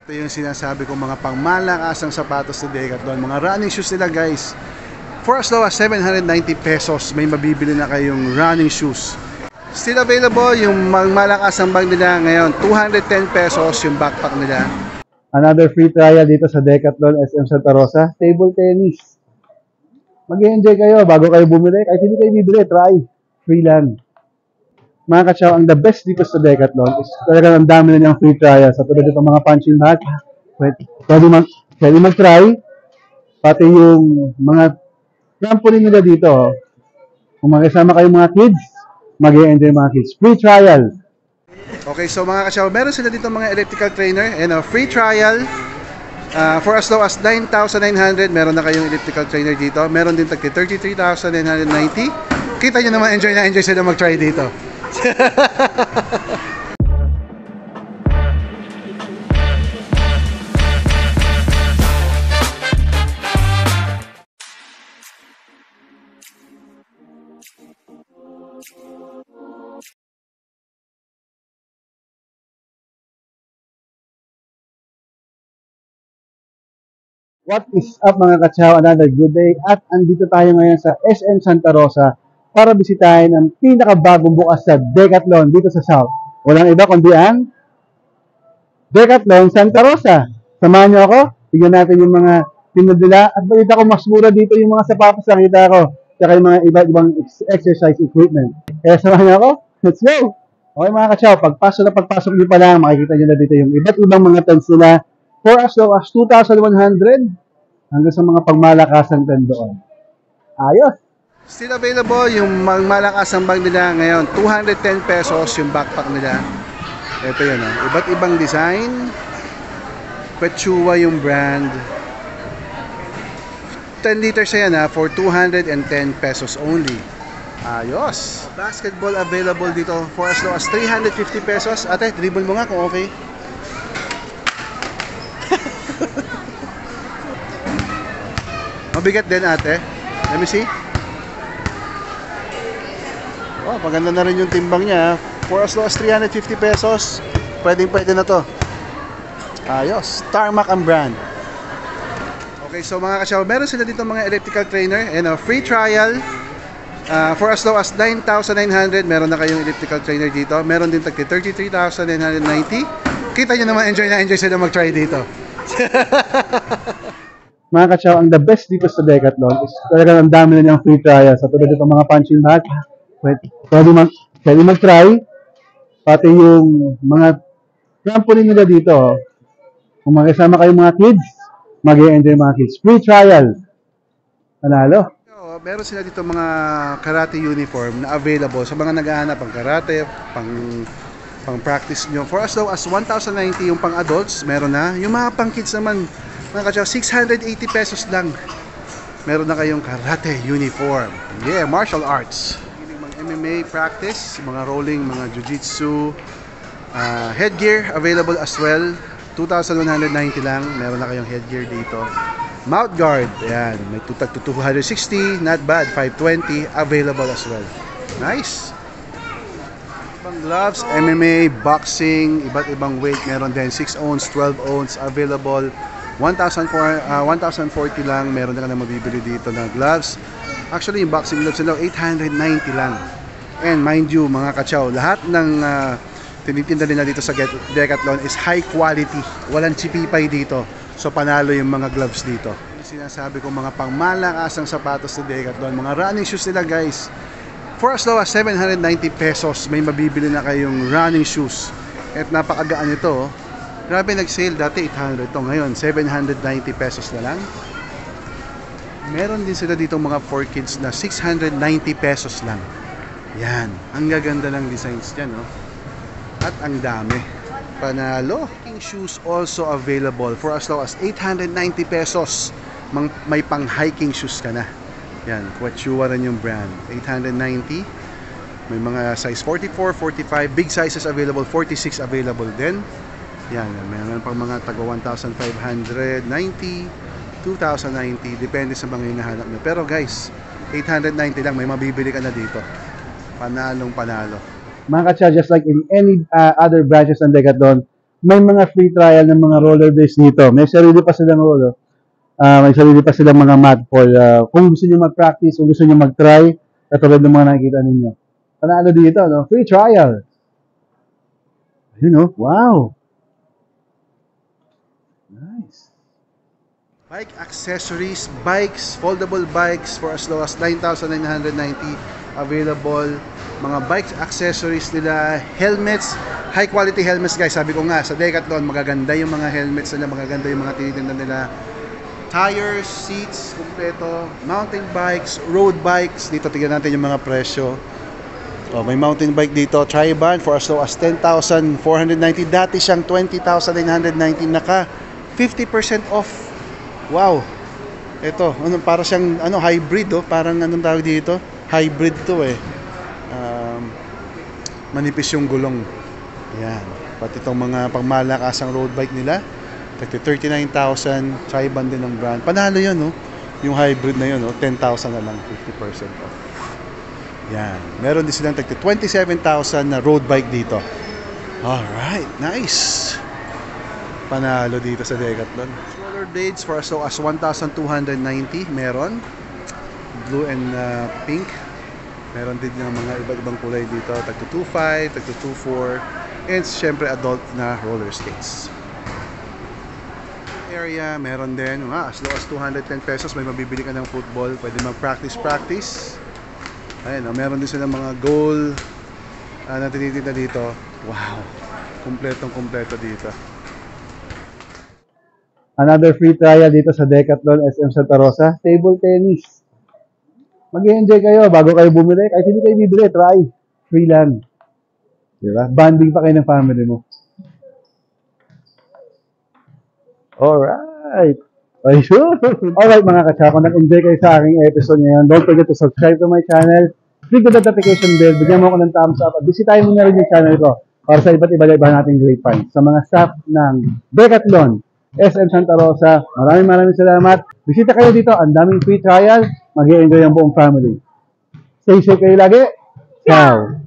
Ito yung sinasabi kong mga pangmalakasang sapatos ni Decathlon. Mga running shoes nila guys. For as low as 790 pesos, may mabibili na kayong running shoes. Still available yung malakasang bag nila ngayon. 210 pesos yung backpack nila. Another free trial dito sa Decathlon SM Santa Rosa. Table tennis. Mag-enjoy kayo bago kayo bumili. Kahit hindi kayo bibili, try. Free lang. Mga kachaw, ang the best dito sa Decathlon is talagang ang dami na niyang free trial. Sa tulad itong mga punching bag, pwede mag-try. Pati yung mga trampoline nila dito. Kung makisama kayong mga kids, mag-enjoy mga kids. Free trial. Okay, so mga kachaw, meron sila dito mga elliptical trainer and a free trial. For as low as 9,900, meron na kayong elliptical trainer dito. Meron din tagti 33,990. Kita nyo naman, enjoy na enjoy sila mag-try dito. What is up mga kachaw? Another good day. At andito tayo ngayon sa SM Santa Rosa para bisitahin ang pinakabagong bukas sa Decathlon dito sa South. Walang iba kundi ang Decathlon Santa Rosa. Samahan niyo ako. Tignan natin yung mga pinadala. At balita ko mas mura dito yung mga sapatos na kita ko. Tsaka yung mga iba't ibang exercise equipment. Kaya samahan niyo ako. Let's go! Okay mga kachaw, pagpasok niyo pa lang, makikita niyo na dito yung iba't ibang mga tents nila. For as low as 2,100 hanggang sa mga pagmalakasang tent doon. Ayos! Still available yung malakasang bag nila ngayon. 210 pesos yung backpack nila. Ito yun, iba't ibang design. Quechua yung brand. 10 liters yan for 210 pesos only. Ayos! Basketball available dito for as low as 350 pesos. Ate, dribble mo nga kung okay. Mabigat din ate. Let me see. Oh, maganda na rin yung timbang niya. For as low as 350 pesos, pwede na to. Ayos. Tarmac ang brand. Okay, so mga kasyaw, meron sila dito mga elliptical trainer and a free trial. For as low as 9,900, meron na kayong elliptical trainer dito. Meron din tagti 33,990. Kita nyo naman, enjoy na enjoy sila mag-try dito. Mga kachaw, ang the best dito sa Decathlon is talagang ang dami na niyang free trial. Sa tulad itong mga punching bag, pwede mag-try. Pati yung mga trampoline nila dito. Kung makisama kayong mga kids, mag-enjoy mga kids. Free trial. Panalo. Meron sila dito mga karate uniform na available sa mga naghahanap ng karate, pang practice nyo. For as low as 1,090 yung pang adults, meron na. Yung mga pang kids naman, mga kachaw, 680 pesos lang. Meron na kayong karate uniform. Yeah, martial arts. Mga MMA practice, mga rolling, mga jiu-jitsu. Headgear available as well. 2,190 lang. Meron na kayong headgear dito. Mouth guard, ayan, may tutag to 260, not bad, 520, available as well. Nice. Ibang gloves, MMA, boxing, iba't ibang weight, meron din 6 ounce, 12 ounce, available. 1,040 lang, meron na ka na mabibili dito na gloves. Actually, yung boxing gloves nila, 890 lang. And mind you, mga kachaw, lahat ng tinitinda nila dito sa Decathlon is high quality. Walang chipipay dito. So panalo yung mga gloves dito. Sinasabi ko mga pangmalakasang sapatos ni Decathlon. Mga running shoes nila guys. For as low as 790 pesos, may mabibili na kayong running shoes. At napakagaan ito. Grabe nag-sale dati 800 to. Ngayon 790 pesos na lang. Meron din sila dito mga 4 kids na 690 pesos lang. Yan. Ang gaganda ng designs dyan. At ang dami. Panalo. Hiking shoes also available for as low as 890 pesos. May pang hiking shoes ka na. Yan, Quechua rin yung brand. 890. May mga size 44, 45, big sizes available, 46 available din. Yan, mayroon pang mga taga 1,590, 2,090, depende sa mga hinahanap nyo. Pero guys, 890 lang, may mabibili ka na dito. Panalong panalo. Mga kachaw, just like in any other branches ng Decathlon, may mga free trial ng mga roller blades dito. May sarili pa silang roller. May sarili pa silang mga mat for kung gusto niyo mag-practice, kung gusto niyo mag-try, katulad ng mga nakikita ninyo. Panalo dito, no? Free trial. You know, wow. Nice. Bike accessories, bikes, foldable bikes for as low as 9,990 available. Mga bike accessories nila, helmets, high quality helmets guys. Sabi ko nga, sa Decathlon, magaganda yung mga helmets nila, magaganda yung mga tinitinda nila. Tires, seats, kumpleto, mountain bikes, road bikes. Dito tignan natin yung mga presyo. Oh, may mountain bike dito, Triban for as low as 10,490. Dati siyang 20,990, naka 50% off. Wow. Ito, para siyang hybrid parang anong tawag dito? Hybrid to eh. Manipis yung gulong. Yan. Pati itong mga pangmalakasang road bike nila. 39,000, Triban din ng brand. Panalo yun, no? Yung hybrid na yun, 10,000 na lang, 50% off. Yan. Meron din silang 27,000 na road bike dito. Alright, nice. Panalo dito sa Decathlon. Roller blades for as low as 1,290 meron. Blue and pink. Meron din ng mga iba't ibang kulay dito. Tagto 2.5, tagto 2.4. And syempre adult na roller skates. Area, meron din. As low as 210 pesos. May mabibili ka ng football. Pwede mag-practice. Ayan, meron din silang mga goal na tinitinda dito. Wow. Kumpletong-kumpleto dito. Another free trial dito sa Decathlon SM Santa Rosa, table tennis. Mag-enjoy kayo bago kayo bumili. Kahit hindi kayo bibili, try. Free lang. Diba? Bonding pa kayo ng family mo. Alright. Ay, sure. Alright mga katsako, nag-enjoy kayo sa aking episode ngayon. Don't forget to subscribe to my channel. Click the notification bell. Bigyan mo ako ng thumbs up. At bisitahin mo na rin yung channel ko para sa iba't iba nating great finds. Sa mga staff ng Decathlon, SM Santa Rosa, maraming salamat. Bisita kayo dito. Ang daming free trial. Mag-i-enjoy ang buong family. Stay safe kayo lagi. Ciao.